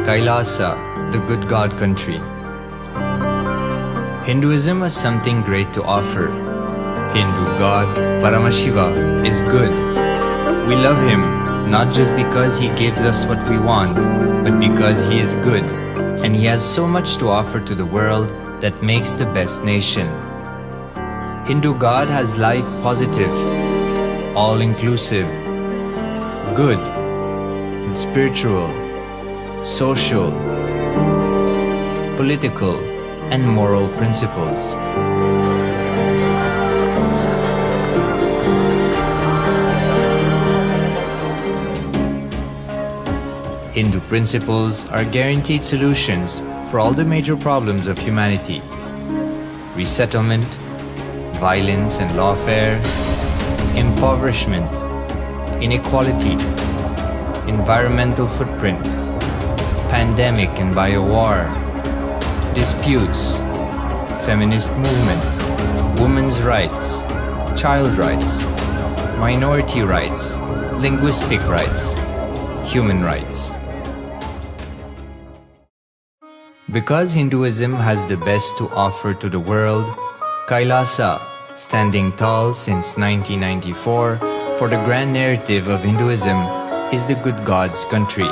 Kailasa, the good God country. Hinduism has something great to offer. Hindu God Paramashiva is good. We love him not just because he gives us what we want, but because he is good and he has so much to offer to the world that makes the best nation. Hindu God has life positive, all-inclusive, good, spiritual, social, political, and moral principles. Hindu principles are guaranteed solutions for all the major problems of humanity: resettlement, violence and lawfare, impoverishment, inequality, environmental footprint, pandemic and biowar, disputes, feminist movement, women's rights, child rights, minority rights, linguistic rights, human rights. Because Hinduism has the best to offer to the world, Kailasa, standing tall since 1994 for the grand narrative of Hinduism, is the good God's country.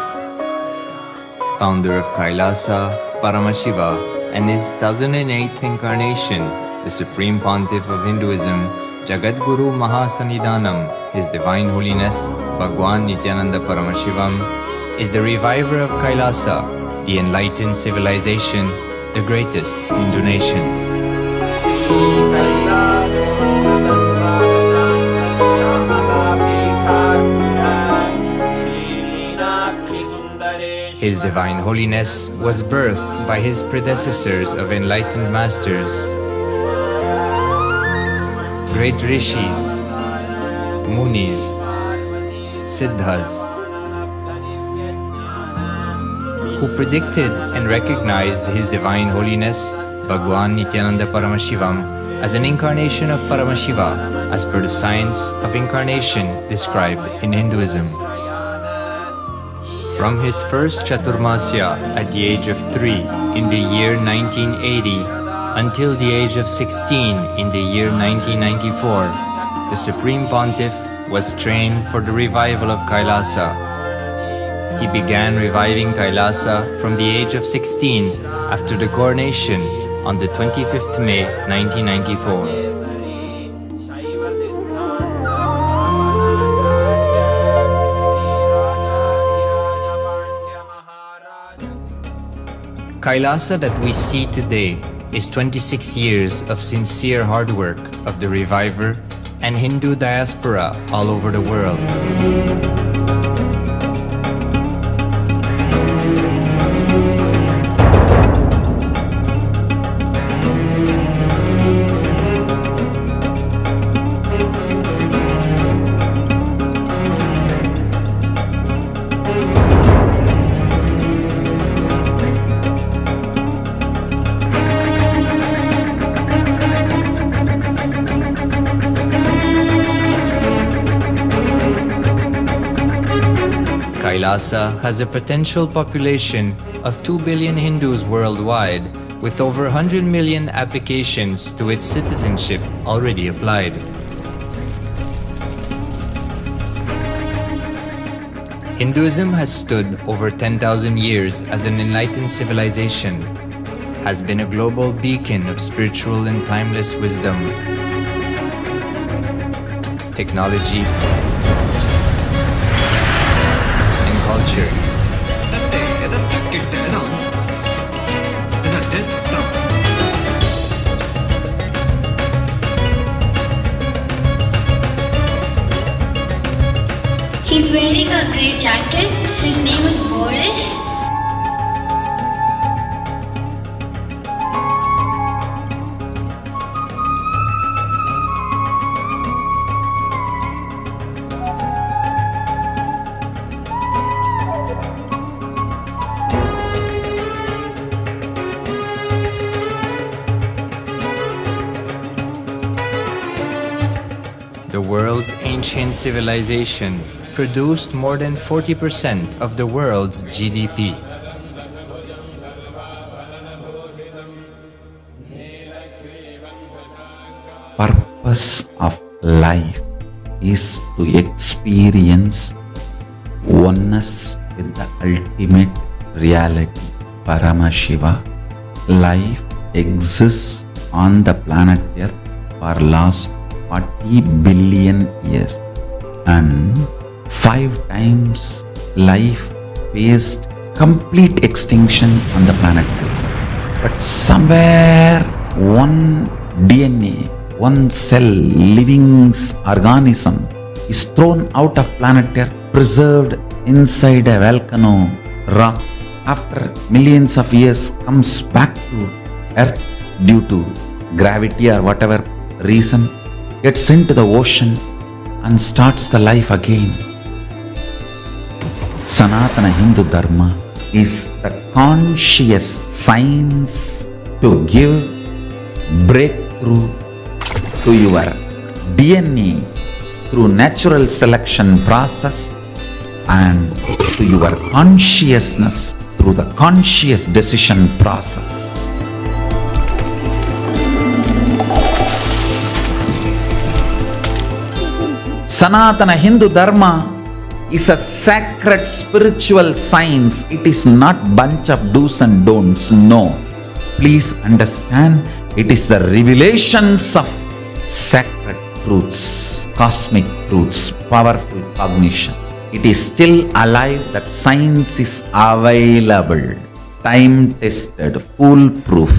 Founder of Kailasa, Paramashiva, and his 1008th incarnation, the Supreme Pontiff of Hinduism, Jagadguru Mahasanidhanam, His Divine Holiness, Bhagwan Nithyananda Paramashivam, is the reviver of Kailasa, the enlightened civilization, the greatest Hindu nation. His Divine Holiness was birthed by his predecessors of enlightened masters, great rishis, munis, siddhas, who predicted and recognized His Divine Holiness, Bhagwan Nithyananda Paramashivam, as an incarnation of Paramashiva, as per the science of incarnation described in Hinduism. From his first Chaturmasya at the age of 3 in the year 1980 until the age of 16 in the year 1994, the Supreme Pontiff was trained for the revival of Kailasa. He began reviving Kailasa from the age of 16 after the coronation on the 25th May 1994. Kailasa that we see today is 26 years of sincere hard work of the reviver and Hindu diaspora all over the world. Kailasa has a potential population of 2 billion Hindus worldwide, with over 100 million applications to its citizenship already applied. Hinduism has stood over 10,000 years as an enlightened civilization, has been a global beacon of spiritual and timeless wisdom, technology, culture. He's wearing a grey jacket. His name is Boris. The world's ancient civilization produced more than 40% of the world's GDP. purpose of life is to experience oneness with the ultimate reality, Paramashiva. Life exists on the planet Earth for last 40 billion years, and 5 times life faced complete extinction on the planet Earth. But somewhere one DNA, one cell, living organism is thrown out of planet Earth, preserved inside a volcano rock. After millions of years comes back to Earth due to gravity or whatever reason, gets into the ocean and starts the life again. Sanatana Hindu Dharma is the conscious science to give breakthrough to your DNA through natural selection process and to your consciousness through the conscious decision process. Sanatana Hindu Dharma is a sacred spiritual science. It is not bunch of do's and don'ts. No. Please understand, it is the revelations of sacred truths, cosmic truths, powerful cognition. It is still alive, that science is available, time-tested, foolproof.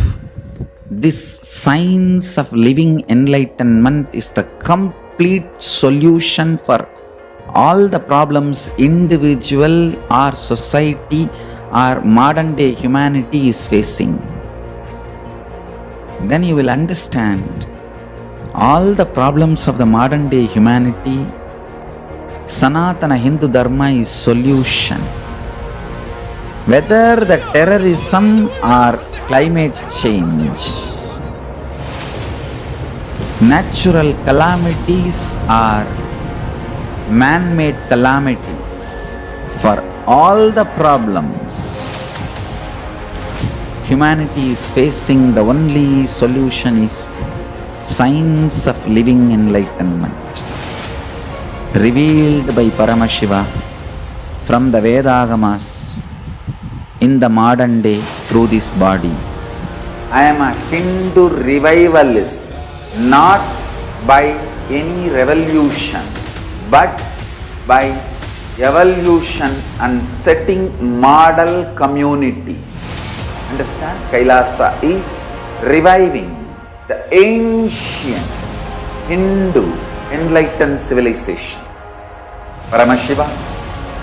This science of living enlightenment is the complete solution for all the problems individual or society or modern day humanity is facing. Then you will understand all the problems of the modern day humanity. Sanatana Hindu Dharma is solution. Whether the terrorism or climate change, natural calamities or man-made calamities, for all the problems humanity is facing, the only solution is science of living enlightenment, revealed by Paramashiva from the Vedagamas in the modern day through this body. I am a Hindu revivalist, not by any revolution, but by evolution and setting model communities. Understand? Kailasa is reviving the ancient Hindu enlightened civilization. Paramashiva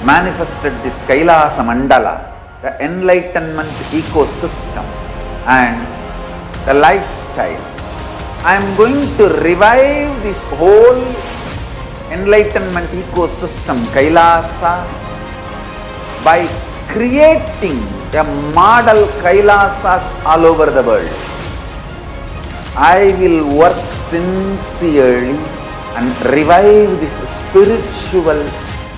manifested this Kailasa Mandala, the enlightenment ecosystem and the lifestyle. I am going to revive this whole enlightenment ecosystem, Kailasa, by creating a model Kailasas all over the world. I will work sincerely and revive this spiritual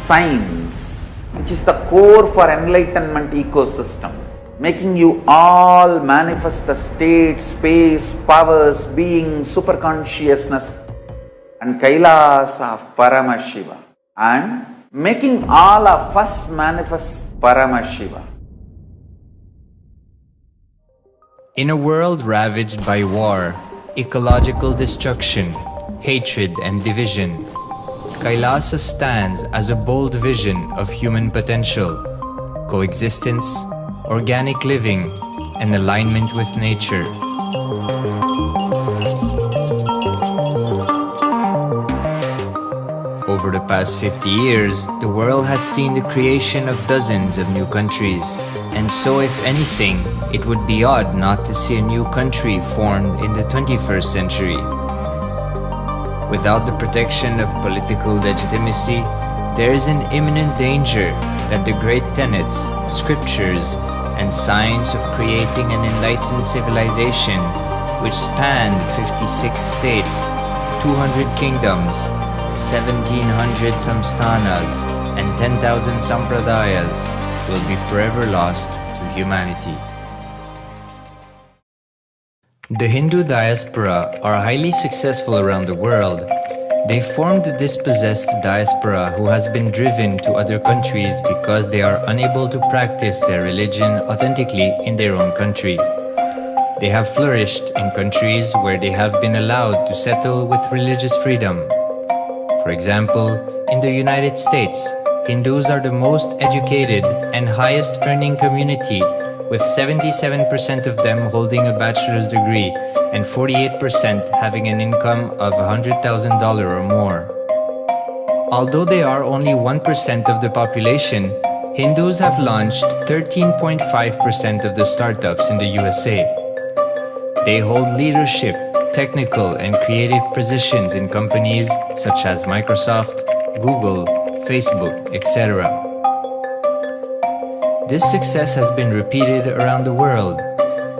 science, which is the core for enlightenment ecosystem, making you all manifest the state, space, powers, being, superconsciousness and Kailasa of Paramashiva, and making all of us manifest Paramashiva. In a world ravaged by war, ecological destruction, hatred and division, Kailasa stands as a bold vision of human potential, coexistence, organic living, and alignment with nature. Over the past 50 years, the world has seen the creation of dozens of new countries, and so if anything, it would be odd not to see a new country formed in the 21st century. Without the protection of political legitimacy, there is an imminent danger that the great tenets, scriptures, and science of creating an enlightened civilization, which spanned 56 states, 200 kingdoms, 1700 samsthanas, and 10,000 sampradayas, will be forever lost to humanity. The Hindu diaspora are highly successful around the world. They formed the dispossessed diaspora who has been driven to other countries because they are unable to practice their religion authentically in their own country. They have flourished in countries where they have been allowed to settle with religious freedom. For example, in the United States, Hindus are the most educated and highest earning community, with 77% of them holding a bachelor's degree and 48% having an income of $100,000 or more. Although they are only 1% of the population, Hindus have launched 13.5% of the startups in the USA. They hold leadership, technical and creative positions in companies such as Microsoft, Google, Facebook, etc. This success has been repeated around the world,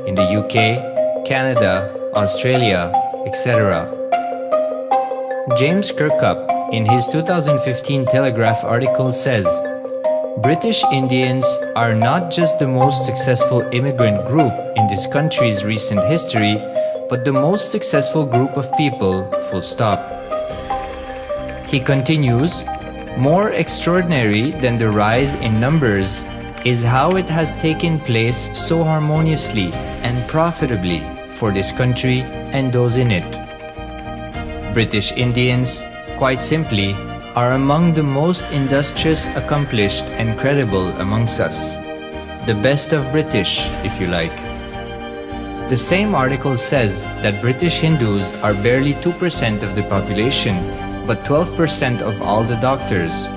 in the UK, Canada, Australia, etc. James Kirkup, in his 2015 Telegraph article says, British Indians are not just the most successful immigrant group in this country's recent history, but the most successful group of people, full stop. He continues, more extraordinary than the rise in numbers is how it has taken place so harmoniously and profitably for this country and those in it. British Indians, quite simply, are among the most industrious, accomplished and credible amongst us. The best of British, if you like. The same article says that British Hindus are barely 2% of the population, but 12% of all the doctors.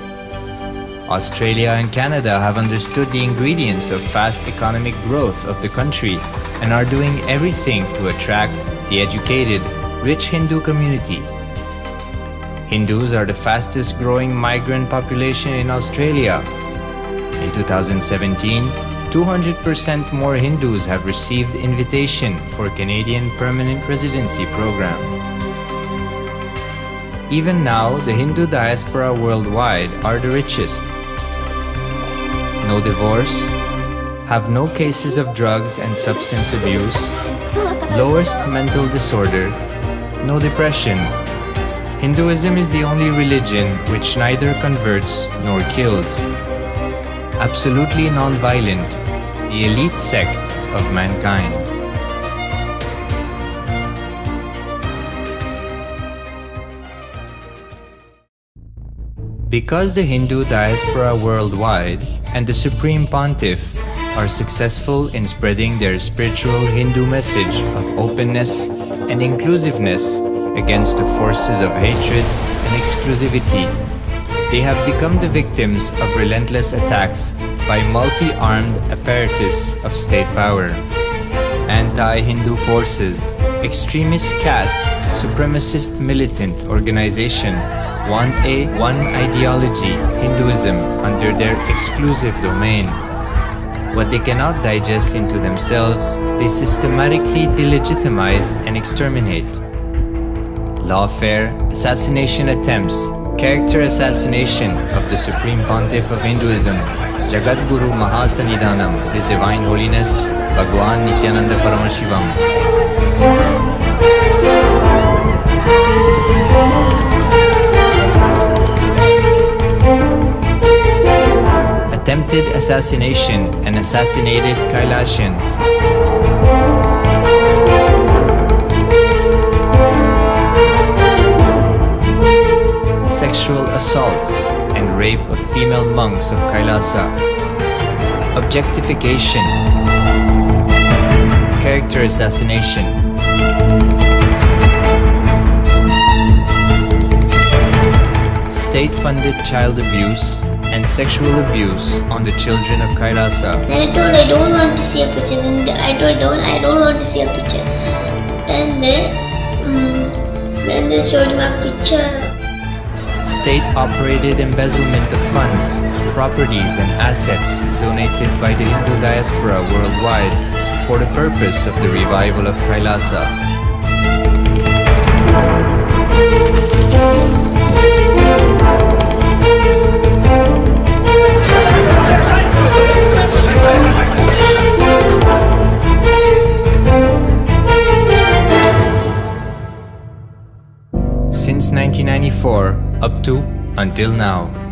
Australia and Canada have understood the ingredients of fast economic growth of the country and are doing everything to attract the educated, rich Hindu community. Hindus are the fastest growing migrant population in Australia. In 2017, 200% more Hindus have received invitation for Canadian Permanent Residency Program. Even now, the Hindu diaspora worldwide are the richest. No divorce, have no cases of drugs and substance abuse, lowest mental disorder, no depression. Hinduism is the only religion which neither converts nor kills. Absolutely non-violent, the elite sect of mankind. Because the Hindu diaspora worldwide and the Supreme Pontiff are successful in spreading their spiritual Hindu message of openness and inclusiveness against the forces of hatred and exclusivity, they have become the victims of relentless attacks by multi-armed apparatus of state power. Anti-Hindu forces, extremist caste, supremacist militant organization want a one ideology, Hinduism, under their exclusive domain. What they cannot digest into themselves, they systematically delegitimize and exterminate. Lawfare, assassination attempts, character assassination of the Supreme Pontiff of Hinduism, Jagadguru Mahasannidhanam, His Divine Holiness, Bhagwan Nithyananda Paramashivam. Attempted assassination and assassinated Kailasians. Sexual assaults and rape of female monks of Kailasa. Objectification. Character assassination. State-funded child abuse and sexual abuse on the children of Kailasa. Then I told I don't want to see a picture. Then I told I don't want to see a picture. Then they showed me a picture. State-operated embezzlement of funds, properties and assets donated by the Hindu diaspora worldwide for the purpose of the revival of Kailasa. up to until now.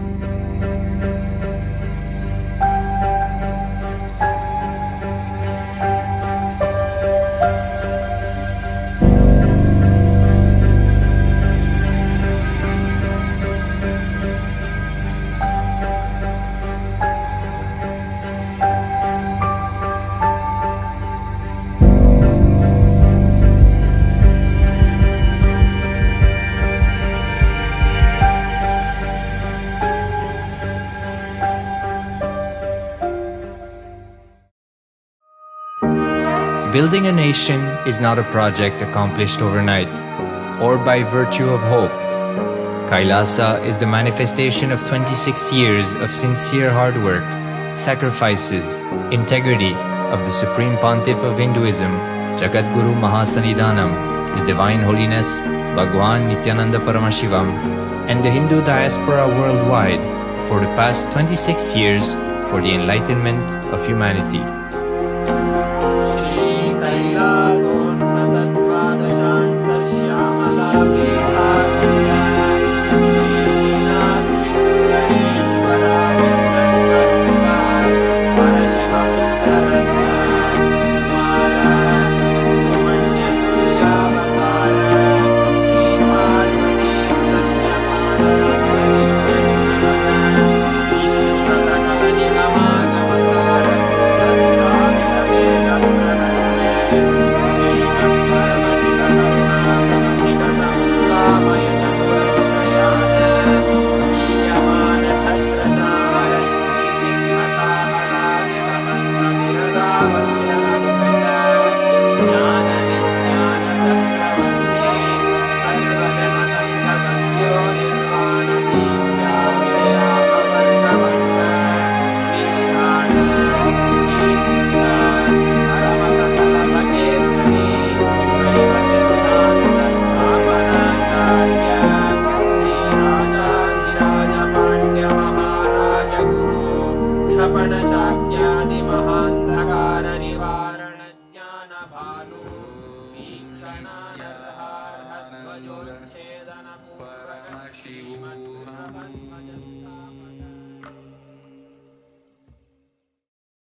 Building a nation is not a project accomplished overnight or by virtue of hope. Kailasa is the manifestation of 26 years of sincere hard work, sacrifices, integrity of the Supreme Pontiff of Hinduism, Jagadguru Mahasannidhanam, His Divine Holiness Bhagwan Nithyananda Paramashivam, and the Hindu diaspora worldwide for the past 26 years for the enlightenment of humanity. Kailasa